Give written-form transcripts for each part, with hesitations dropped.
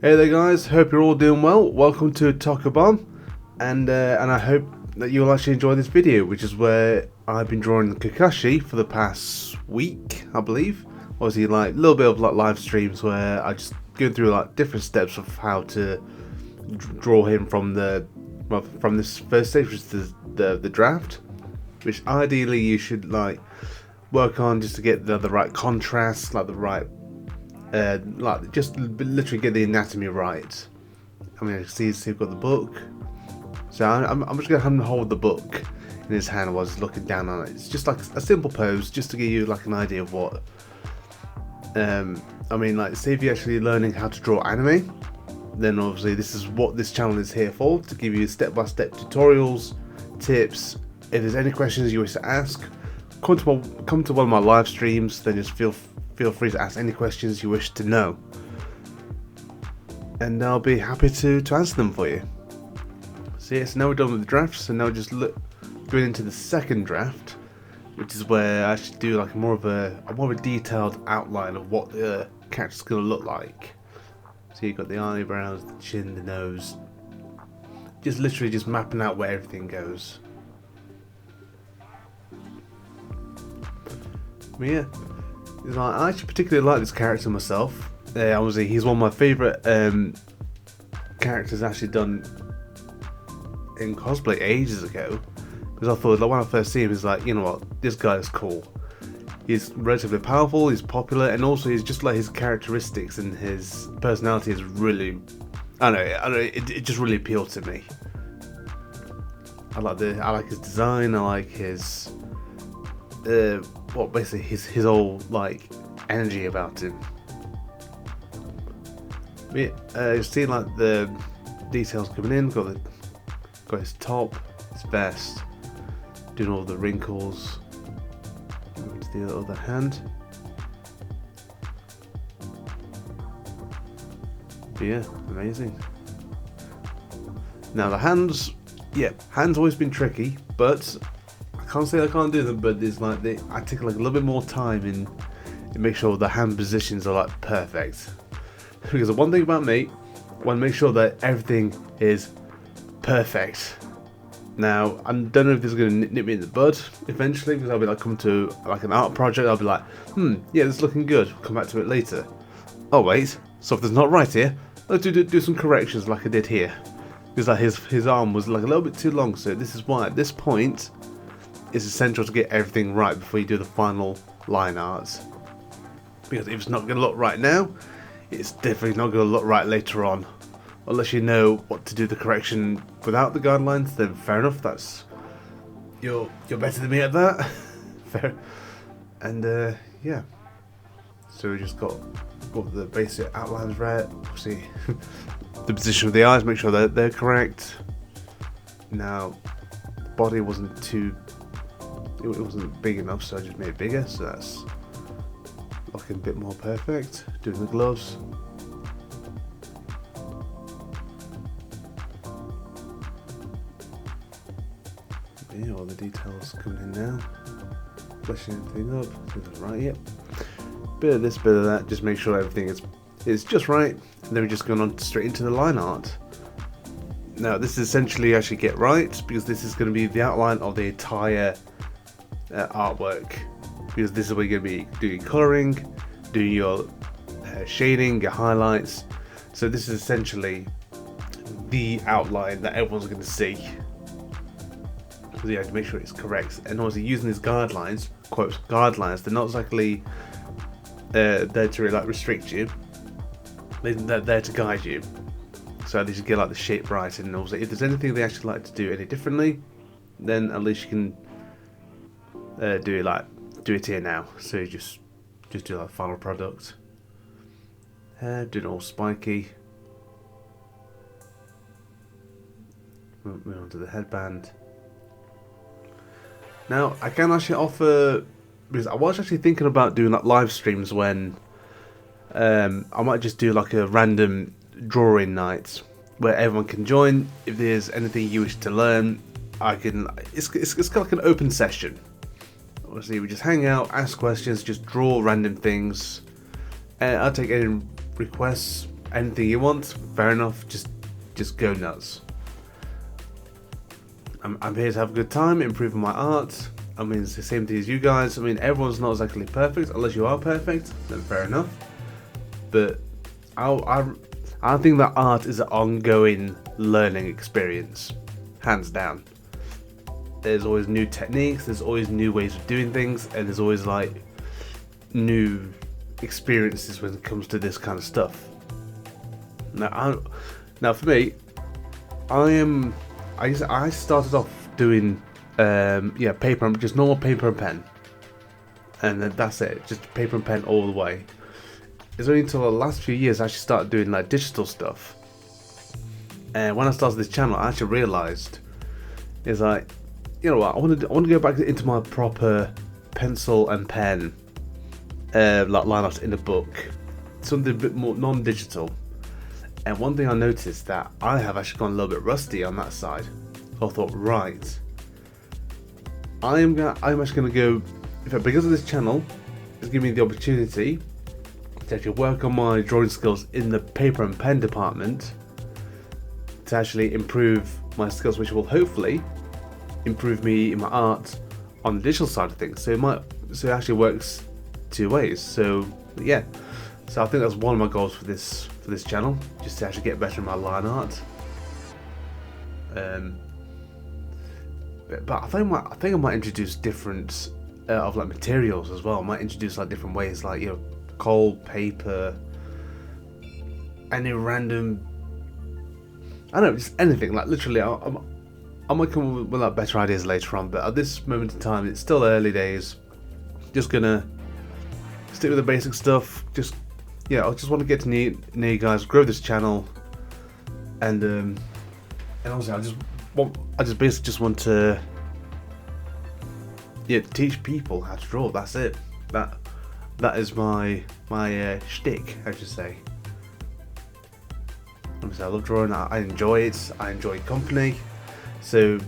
Hey there guys, hope you're all doing well. Welcome to Otaku-Bomb, and I hope that you'll actually enjoy this video, which is where I've been drawing Kakashi for the past week, I believe. Obviously, like a little bit of like live streams where I just go through like different steps of how to draw him from from this first stage, which is the draft, which ideally you should like work on just to get the right contrast, like the right. Like just literally get the anatomy right. I mean, I see you've got the book, so I'm just gonna have him hold the book in his hand while he's looking down on it. It's just like a simple pose, just to give you like an idea of what. I mean, like, say if you're actually learning how to draw anime, then obviously this is what this channel is here for, to give you step-by-step tutorials, tips. If there's any questions you wish to ask, come to one of my live streams. Then just feel free to ask any questions you wish to know, and I'll be happy to answer them for you. So yes, now we're done with the draft, so now we're just going into the second draft, which is where I actually do like more of a detailed outline of what the character's going to look like. So you've got the eyebrows, the chin, the nose, just literally just mapping out where everything goes. But yeah, I actually particularly like this character myself. Obviously, he's one of my favourite characters actually done in cosplay ages ago. Because I thought, like, when I first see him, he's like, you know what, this guy is cool. He's relatively powerful, he's popular, and also he's just like his characteristics and his personality is really, I don't know, it just really appealed to me. I like his design. I like his basically his whole like energy about him. You see like the details coming in. Got his top, his vest, doing all the wrinkles. To the other hand. But yeah, amazing. Now the hands, hands always been tricky, but I can't say I can't do them. But it's like I take like a little bit more time in make sure the hand positions are like perfect. Because the one thing about me, I want to make sure that everything is perfect. Now, I don't know if this is going to nip me in the bud eventually, because I'll be like come to like an art project, I'll be like, yeah, this is looking good, come back to it later. Oh wait, something's not right here. Let's do some corrections like I did here. Because like his arm was like a little bit too long, so this is why at this point it's essential to get everything right before you do the final line art. Because if it's not going to look right now, it's definitely not going to look right later on. Unless you know what to do the correction without the guidelines, then fair enough. That's you're better than me at that. Fair. And yeah. So we just got the basic outlines right. See the position of the eyes, make sure that they're correct. Now, the body wasn't it wasn't big enough, so I just made it bigger. So that's looking a bit more perfect. Doing the gloves. Yeah, all the details coming in now. Fleshing everything up. Everything's right, yep. Bit of this, bit of that. Just make sure everything is just right. And then we're just going on straight into the line art. Now, this is essentially actually get right, because this is going to be the outline of the entire artwork. Because this is where you're going to be doing colouring, doing your shading, your highlights. So this is essentially the outline that everyone's going to see. So yeah, to make sure it's correct, and obviously using these guidelines, quotes guidelines, they're not exactly there to like restrict you. They're there to guide you. So at least you get like the shape right, and also if there's anything they actually like to do any differently, then at least you can do it here now. So you just do like final product. Doing all spiky. Move on to the headband. Now, I can actually offer, because I was actually thinking about doing like live streams when I might just do like a random drawing night where everyone can join. If there's anything you wish to learn, I can. It's kind of like an open session. Obviously, we just hang out, ask questions, just draw random things. I'll take any requests, anything you want, fair enough. Just go nuts. I'm here to have a good time, improving my art. I mean, it's the same thing as you guys. I mean, everyone's not exactly perfect, unless you are perfect, then fair enough. But I think that art is an ongoing learning experience, hands down. There's always new techniques, there's always new ways of doing things, and there's always like new experiences when it comes to this kind of stuff. Now for me, I started off doing paper, just normal paper and pen, and then that's it, just paper and pen all the way. It's only until the last few years I actually started doing like digital stuff. And when I started this channel, I actually realised, is like, you know what, I want to go back into my proper pencil and pen like line art in a book, something a bit more non-digital. And one thing I noticed that I have actually gone a little bit rusty on that side. So I thought, right, I'm actually gonna go, in fact, because of this channel, it's giving me the opportunity to actually work on my drawing skills in the paper and pen department, to actually improve my skills, which will hopefully improve me in my art on the digital side of things. So it actually works two ways. So yeah, so I think that's one of my goals for this channel, just to actually get better in my line art. But I think I might introduce different of like materials as well. I might introduce like different ways, like, you know, coal, paper, any random, I don't know, just anything. Like literally, I might come up with like better ideas later on. But at this moment in time, it's still early days. Just gonna stick with the basic stuff. I just want to get to know you guys, grow this channel, and also I just basically just want to teach people how to draw. That's it. That is my shtick, I should say. Obviously, I love drawing. I enjoy it. I enjoy company. So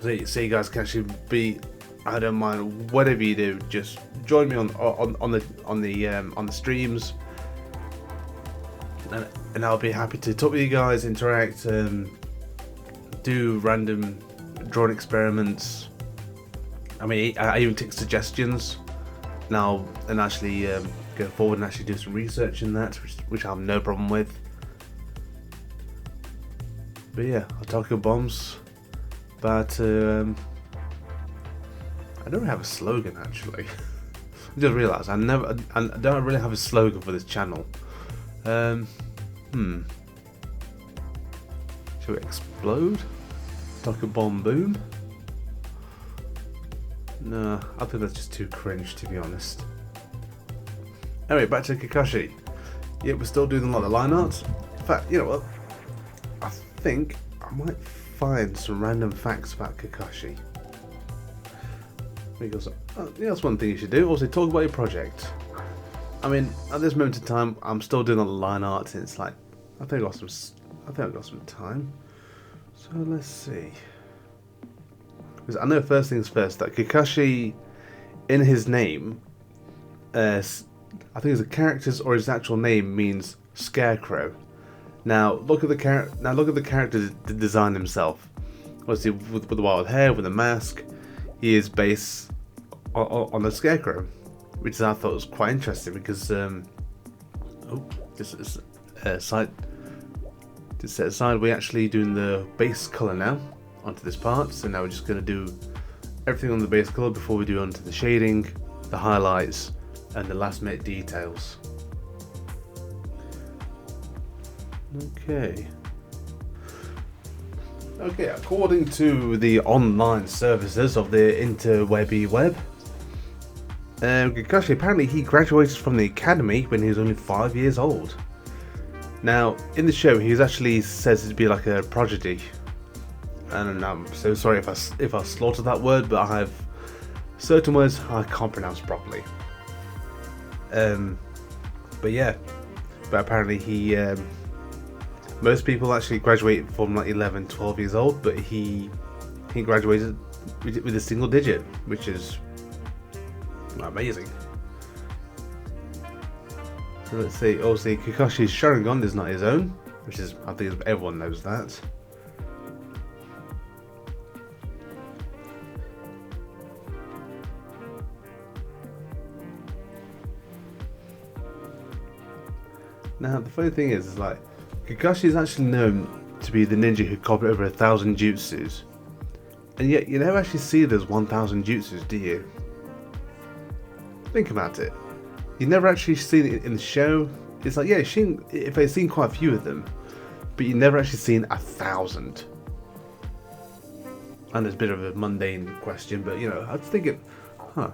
you guys can actually be. I don't mind whatever you do. Just join me on the streams, and I'll be happy to talk with you guys, interact, do random drawing experiments. I mean, I even take suggestions now, and actually go forward and actually do some research in that, which I have no problem with. But yeah, Otaku-Bombs. But I don't have a slogan actually. I just realised I don't really have a slogan for this channel. Should we explode? Otaku-Bomb boom? No, I think that's just too cringe, to be honest. Anyway, back to Kakashi. Yeah, we're still doing a lot of line art. In fact, you know what? I think I might find some random facts about Kakashi. Because that's one thing you should do. Also, talk about your project. I mean, at this moment in time, I'm still doing a lot of line art, and it's like, I think I've got some time. So let's see. Because I know first things first that Kakashi, in his name, I think his character's or his actual name means scarecrow. Now look at the character design himself. Obviously, with the wild hair, with the mask, he is based on the scarecrow, which I thought was quite interesting because this is side. To set aside, we're actually doing the base color now onto this part. So now we're just going to do everything on the base color before we do onto the shading, the highlights, and the last minute details. Okay, according to the online services of the interwebby web, Kakashi, apparently he graduated from the academy when he was only 5 years old. Now, in the show, he's actually says to be like a prodigy, and I'm so sorry if I slaughtered that word, but I have certain words I can't pronounce properly. But apparently he, most people actually graduate from like 11, 12 years old, but he graduated with a single digit, which is amazing. So let's see. Obviously, Kakashi's Sharingan is not his own, which is, I think everyone knows that. Now, the funny thing is like, Kakashi is actually known to be the ninja who copied over 1,000 jutsus. And yet, you never actually see those 1,000 jutsus, do you? Think about it. You never actually see it in the show. It's like, yeah, if I've seen quite a few of them, but you never actually seen 1,000. And it's a bit of a mundane question, but you know, I was thinking, huh,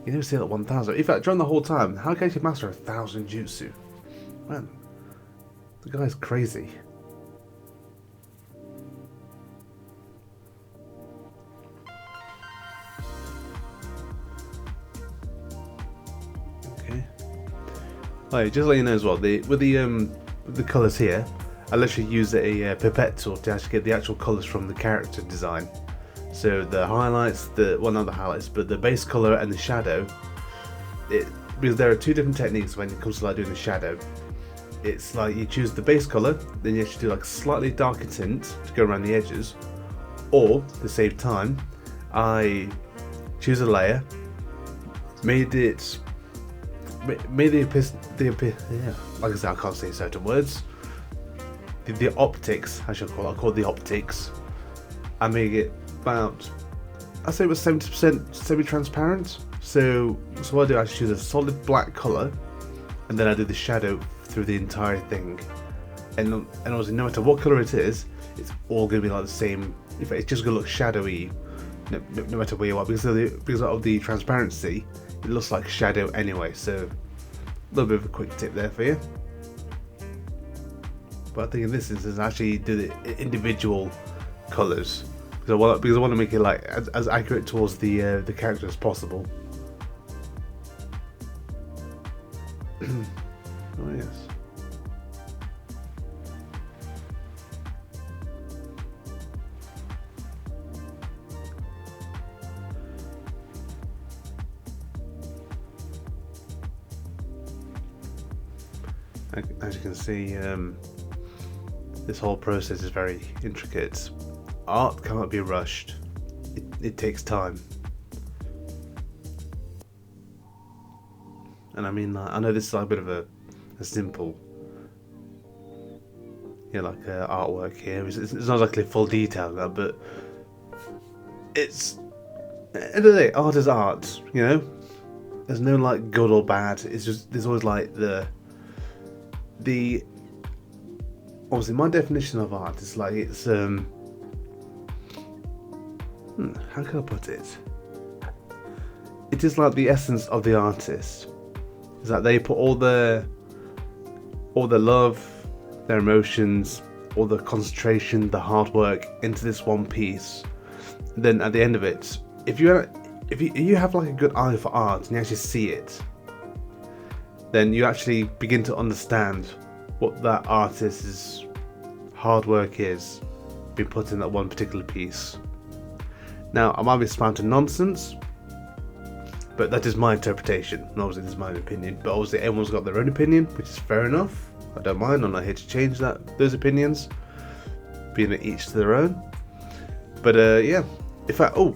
you never see that 1,000. In fact, during the whole time, how can you master 1,000 jutsu? Man, the guy's crazy. Okay. Right, just to let you know as well, with the colours here, I literally use a pipette tool to actually get the actual colours from the character design. So the highlights, not the highlights, but the base colour and the shadow. Because there are two different techniques when it comes to like doing the shadow. It's like you choose the base colour, then you actually do like a slightly darker tint to go around the edges, or to save time, I choose a layer, made the like I said, I can't say certain words. The optics, I should call it the optics. I make it about, I say it was 70% semi-transparent. So what I do, I choose a solid black colour, and then I do the shadow through the entire thing. And obviously, no matter what colour it is, it's all going to be like the same. In fact, it's just going to look shadowy, no matter where you are, because of the transparency. It looks like shadow anyway. So a little bit of a quick tip there for you. But I think in this instance, I actually do the individual colours because I want to make it like as accurate towards the character as possible. Oh yes. As you can see, this whole process is very intricate. Art cannot be rushed. It takes time. And I mean, like, I know this is like a bit of a simple, artwork here. It's not exactly full detail, but it's, at the end of the day, art is art. You know, there's no like good or bad. It's just there's always like the obviously my definition of art is like it's how can I put it? It is like the essence of the artist. Is that they put all their love, their emotions, all the concentration, the hard work into this one piece. Then at the end of it, if you have like a good eye for art and you actually see it, then you actually begin to understand what that artist's hard work is being put in that one particular piece. Now, I might be spouting nonsense, but that is my interpretation, and obviously this is my opinion, but obviously everyone's got their own opinion, which is fair enough. I don't mind, I'm not here to change those opinions, being each to their own. But yeah, in fact, now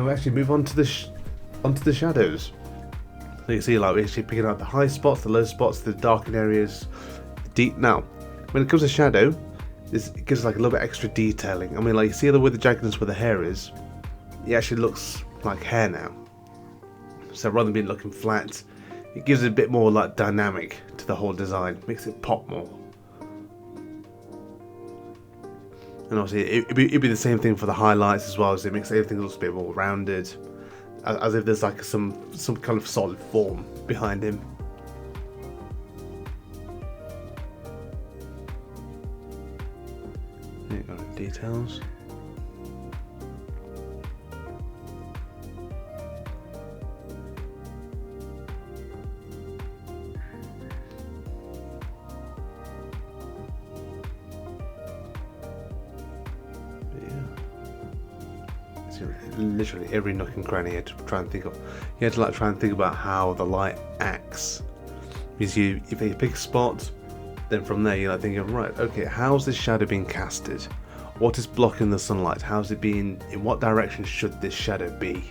we actually move on to the shadows. So you can see, like, we're actually picking out the high spots, the low spots, the darkened areas, the deep. Now, when it comes to shadow, it gives like a little bit extra detailing. I mean, like, you see with the jaggedness where the hair is, it actually looks like hair now. So rather than being looking flat, it gives it a bit more like dynamic to the whole design, makes it pop more. And obviously, it'd be the same thing for the highlights as well, as it makes everything look a bit more rounded, as if there's like some kind of solid form behind him. There you go, details. Literally every nook and cranny you had to try and think about how the light acts Because if you pick a spot, then from there you're like thinking, right, okay, how's this shadow being casted? What is blocking the sunlight? How's it being? In what direction should this shadow be?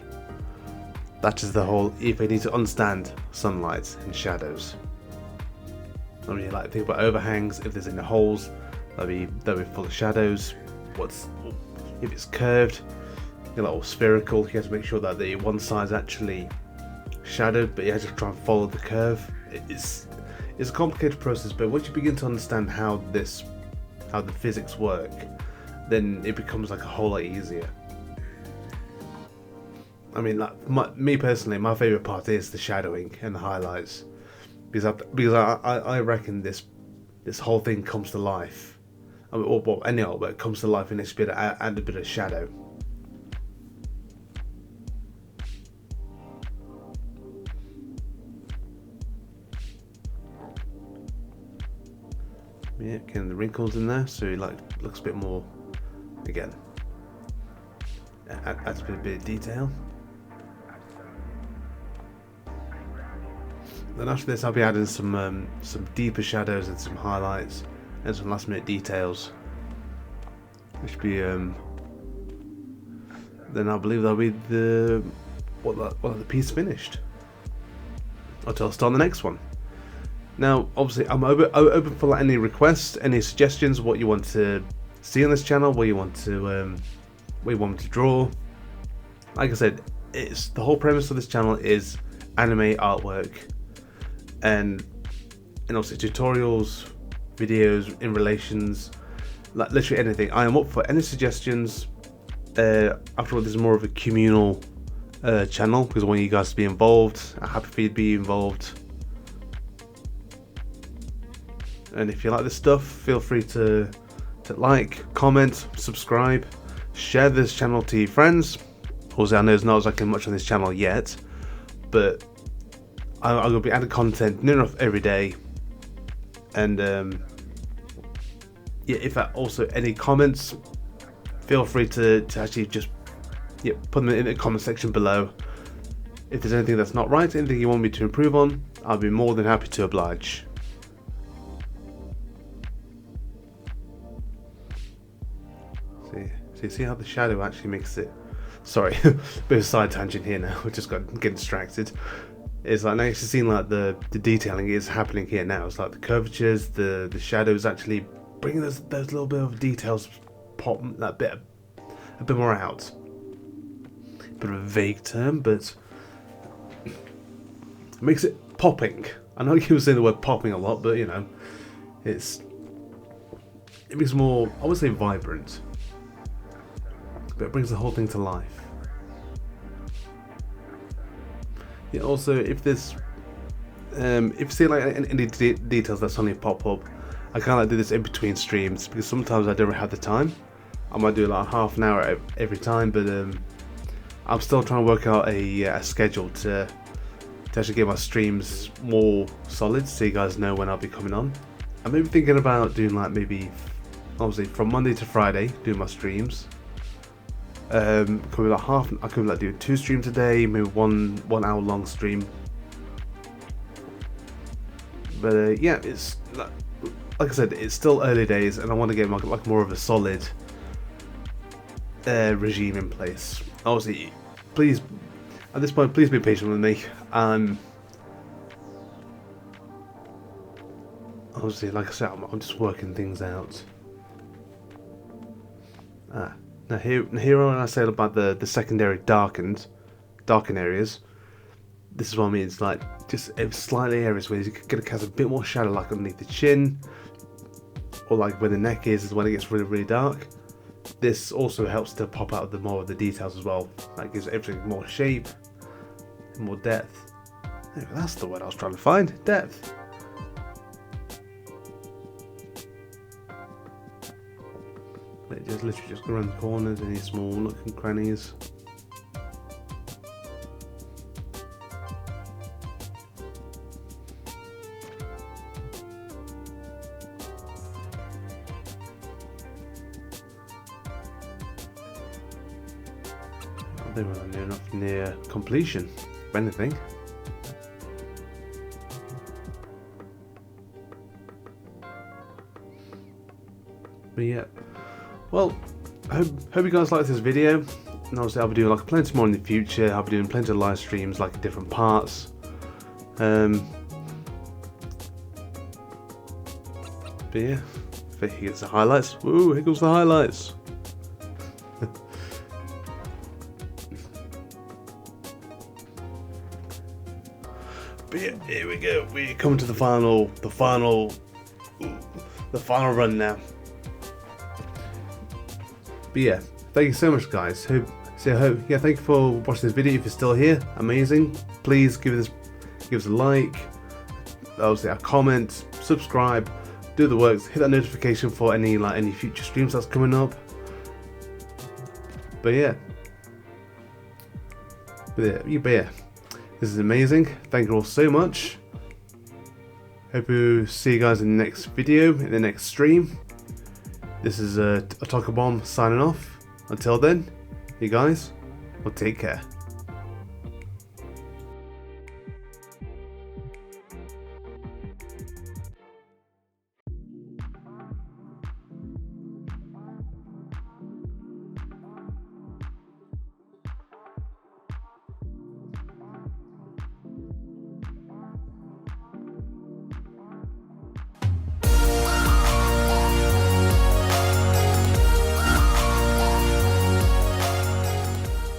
That is the whole. If you need to understand sunlight and shadows. I mean, like think about overhangs. If there's any holes, they'll be full of shadows. If it's curved, or spherical, you have to make sure that the one side's actually shadowed, but you have to try and follow the curve. It's a complicated process, but once you begin to understand how the physics work, then it becomes like a whole lot easier. I mean, like me personally, my favorite part is the shadowing and the highlights, because I reckon this whole thing comes to life. I mean, any artwork comes to life in this bit and a bit of shadow. Yeah, getting the wrinkles in there, so it looks a bit more. Again, adds a bit of detail. Then after this, I'll be adding some deeper shadows and some highlights and some last minute details. Which be then I believe that'll be the piece finished. Until I'll start the next one. Now, obviously, I'm open for any requests, any suggestions, what you want to see on this channel, what you want me to draw. Like I said, it's the whole premise of this channel is anime artwork, and also tutorials, videos in relations, like literally anything. I am up for any suggestions. After all, this is more of a communal channel because I want you guys to be involved. I'm happy for you to be involved. And if you like this stuff, feel free to like, comment, subscribe, share this channel to your friends. Also, I know there's not exactly much on this channel yet, but I'm going to be adding content near enough every day. And yeah, if also any comments, feel free to actually just put them in the comment section below. If there's anything that's not right, anything you want me to improve on, I'll be more than happy to oblige. See how the shadow actually makes it. Sorry, bit of a side tangent here now. I just got getting distracted. It's like now you're seeing like the detailing is happening here now. It's like the curvatures, the shadows actually bringing those little bit of details pop that bit a bit more out. Bit of a vague term, but it makes it popping. I know you were saying the word popping a lot, but you know, it makes it more, I would say, vibrant. But it brings the whole thing to life. Yeah, also, if there's if you see like any details that suddenly pop up, I kind of like do this in between streams because sometimes I don't have the time. I might do like half an hour every time, but I'm still trying to work out a schedule to actually get my streams more solid, so you guys know when I'll be coming on. I'm maybe thinking about doing like maybe obviously from Monday to Friday doing my streams. I could like do 2 streams a day, maybe one hour long stream. But yeah, it's like I said, it's still early days, and I want to get like more of a solid regime in place. Obviously, please at this point, please be patient with me. Obviously, like I said, I'm just working things out. Now here when I say about the secondary darken areas, this is what I mean. It's like just slightly areas where you're gonna cast a bit more shadow, like underneath the chin, or like where the neck is when it gets really dark. This also helps to pop out more of the details as well. That gives everything more shape, more depth. Anyway, that's the word I was trying to find. Depth. Just literally just go around the corners, any small nooks and crannies. I think we're near enough near completion, if anything. But yeah, well, I hope you guys liked this video. And obviously I'll be doing like plenty more in the future. I'll be doing plenty of live streams, like different parts. But yeah, here gets the highlights. Woo, here goes the highlights. But yeah, here we go. We're coming to the final run now. But yeah, thank you so much, guys. Thank you for watching this video. If you're still here, amazing. Please give us a like, obviously a comment, subscribe, do the works, hit that notification for any future streams that's coming up. But yeah, this is amazing. Thank you all so much. Hope to see you guys in the next video, in the next stream. This is Otaku-Bomb signing off. Until then, you guys, well, take care.